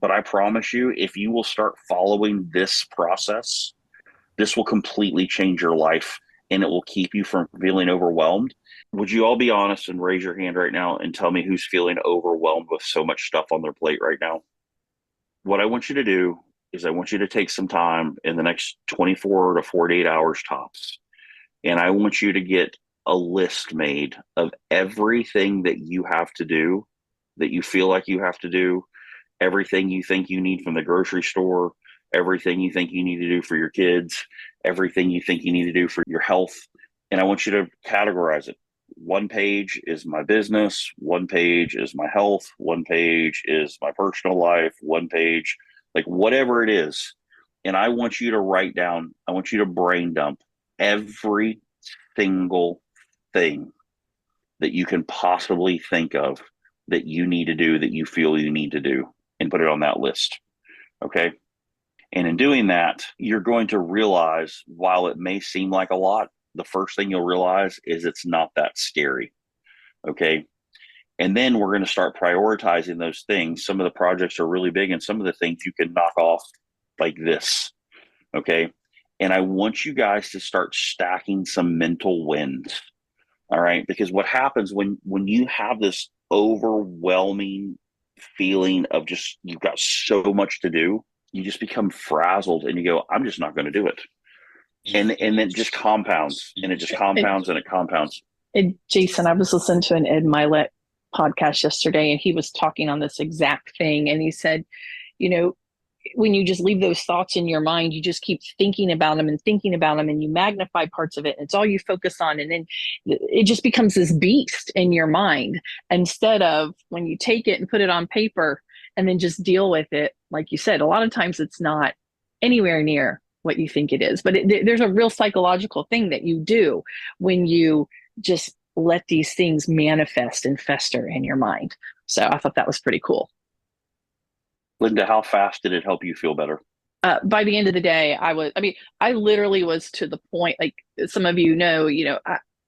But I promise you, if you will start following this process, this will completely change your life and it will keep you from feeling overwhelmed. Would you all be honest and raise your hand right now and tell me who's feeling overwhelmed with so much stuff on their plate right now? What I want you to do is I want you to take some time in the next 24 to 48 hours tops. And I want you to get a list made of everything that you have to do, that you feel like you have to do, everything you think you need from the grocery store, everything you think you need to do for your kids, everything you think you need to do for your health. And I want you to categorize it. One page is my business, one page is my health, one page is my personal life, one page, like whatever it is. And I want you to write down, I want you to brain dump every single thing that you can possibly think of that you need to do, that you feel you need to do, and put it on that list. Okay. And in doing that, you're going to realize while it may seem like a lot, the first thing you'll realize is it's not that scary. Okay. And then we're going to start prioritizing those things. Some of the projects are really big, and some of the things you can knock off like this. Okay. And I want you guys to start stacking some mental wins. All right. Because what happens when you have this overwhelming feeling of just you've got so much to do, you just become frazzled and you go, I'm just not going to do it. And it just compounds and it just And, compounds and it compounds. and Jason, I was listening to an Ed Milet podcast yesterday, and he was talking on this exact thing. And he said, you know, when you just leave those thoughts in your mind, you just keep thinking about them and thinking about them, and you magnify parts of it. And it's all you focus on. And then it just becomes this beast in your mind instead of when you take it and put it on paper and then just deal with it. Like you said, a lot of times it's not anywhere near what you think it is, but there's a real psychological thing that you do when you just let these things manifest and fester in your mind. So I thought that was pretty cool. Linda, how fast did it help you feel better? By the end of the day, I literally was to the point, like some of you know,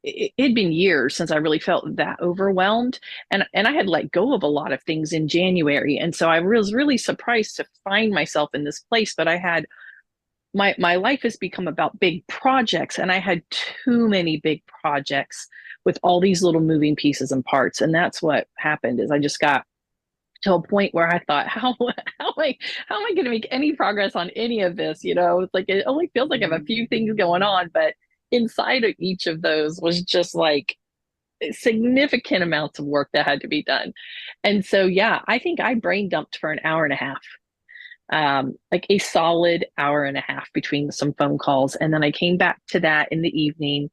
it'd been years since I really felt that overwhelmed, and I had let go of a lot of things in January, and so I was really surprised to find myself in this place. But I had my life has become about big projects, and I had too many big projects with all these little moving pieces and parts, and that's what happened. Is I just got to a point where I thought, how am I going to make any progress on any of this? It's like it only feels like I have a few things going on, but inside of each of those was just like significant amounts of work that had to be done. And so, yeah, I think I brain dumped for an hour and a half, like a solid hour and a half between some phone calls. And then I came back to that in the evening,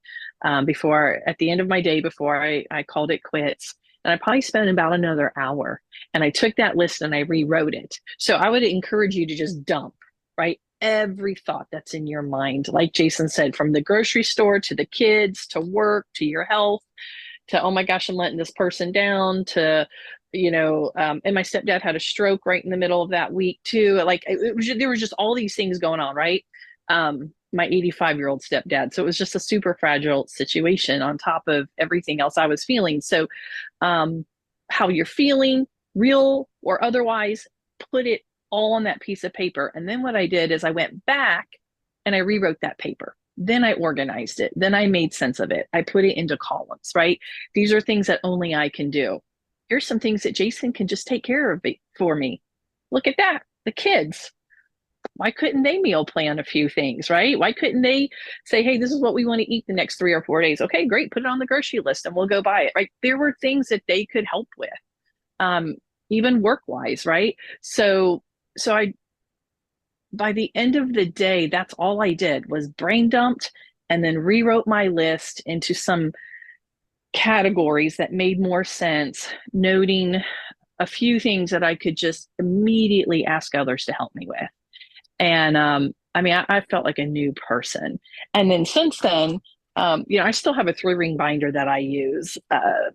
before at the end of my day, before I called it quits. And I probably spent about another hour. And I took that list and I rewrote it. So I would encourage you to just dump, right? Every thought that's in your mind, like Jason said, from the grocery store to the kids to work to your health to, oh my gosh, I'm letting this person down to, and my stepdad had a stroke right in the middle of that week too. Like there was just all these things going on, right? My 85-year-old stepdad. So it was just a super fragile situation on top of everything else I was feeling. So, how you're feeling, real or otherwise, put it all on that piece of paper. And then what I did is I went back and I rewrote that paper. Then I organized it. Then I made sense of it. I put it into columns, right? These are things that only I can do. Here's some things that Jason can just take care of for me. Look at that. The kids. Why couldn't they meal plan a few things, right? Why couldn't they say, hey, this is what we want to eat the next 3 or 4 days? Okay, great. Put it on the grocery list and we'll go buy it, right? There were things that they could help with, um, even work wise, right? So I, by the end of the day, that's all I did was brain dumped and then rewrote my list into some categories that made more sense, noting a few things that I could just immediately ask others to help me with. And I mean, I felt like a new person. And then since then, I still have a 3 ring binder that I use,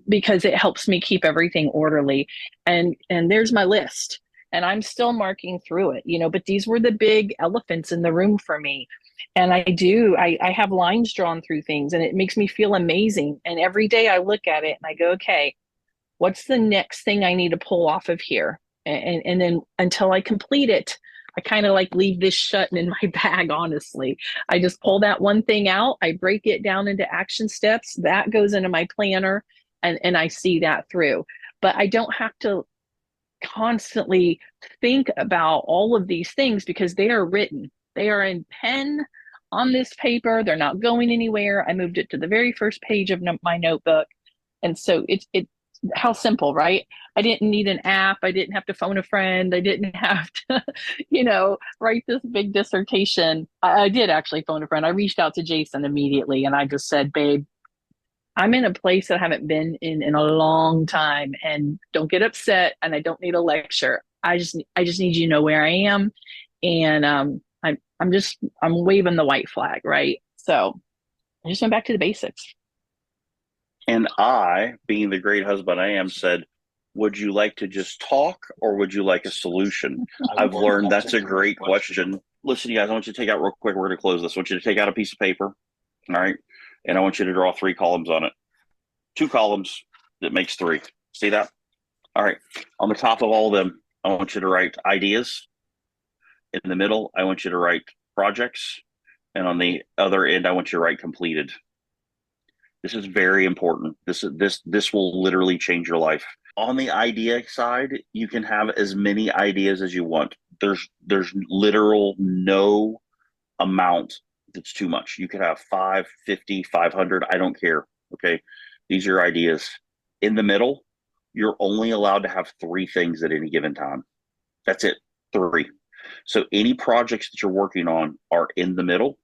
because it helps me keep everything orderly. And there's my list, and I'm still marking through it. But these were the big elephants in the room for me. And I have lines drawn through things, and it makes me feel amazing. And every day I look at it and I go, okay, what's the next thing I need to pull off of here? And then until I complete it, I kind of like leave this shut in my bag, honestly. I just pull that one thing out, I break it down into action steps, that goes into my planner, and I see that through. But I don't have to constantly think about all of these things because they are written. They are in pen on this paper. They're not going anywhere. I moved it to the very first page of my notebook. And so it's how simple, right? I didn't need an app. I didn't have to phone a friend. I didn't have to, write this big dissertation. I did actually phone a friend. I reached out to Jason immediately and I just said, babe, I'm in a place that I haven't been in a long time, and don't get upset, and I don't need a lecture. I just need you to know where I am. And I'm waving the white flag, right? So I just went back to the basics. And I, being the great husband I am, said, would you like to just talk or would you like a solution? I've learned that's a great question. Listen, you guys, I want you to take out real quick. We're going to close this. I want you to take out a piece of paper. All right. And I want you to draw 3 columns on it. 2 columns that makes 3. See that? All right. On the top of all of them, I want you to write ideas. In the middle, I want you to write projects. And on the other end, I want you to write completed. This is very important. This will literally change your life. On the idea side, you can have as many ideas as you want. There's literal no amount that's too much. You could have 5, 50, 500. I don't care. Okay. These are your ideas. In the middle, you're only allowed to have 3 things at any given time. That's it. 3. So any projects that you're working on are in the middle.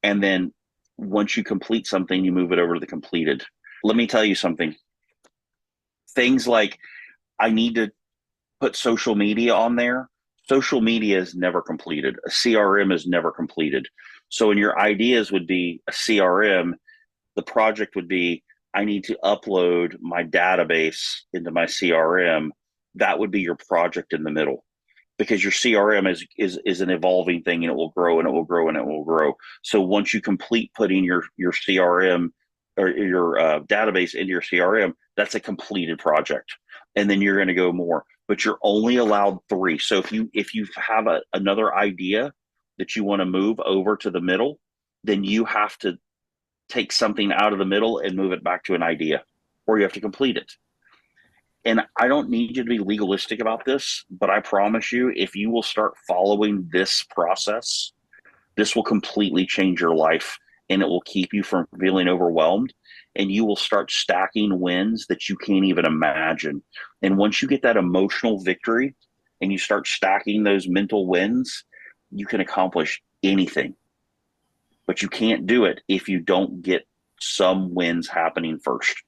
And then once you complete something, you move it over to the completed. Let me tell you something. Things like I need to put social media on there. Social media is never completed. A CRM is never completed. So in your ideas would be a CRM, the project would be I need to upload my database into my CRM. That would be your project in the middle, because your CRM is an evolving thing, and it will grow and it will grow and it will grow. So once you complete putting your CRM or your database into your CRM, that's a completed project, and then you're going to go more. But you're only allowed 3. So if you have another idea that you want to move over to the middle, then you have to take something out of the middle and move it back to an idea, or you have to complete it. And I don't need you to be legalistic about this, but I promise you, if you will start following this process, this will completely change your life, and it will keep you from feeling overwhelmed. And you will start stacking wins that you can't even imagine. And once you get that emotional victory and you start stacking those mental wins, you can accomplish anything. But you can't do it if you don't get some wins happening first.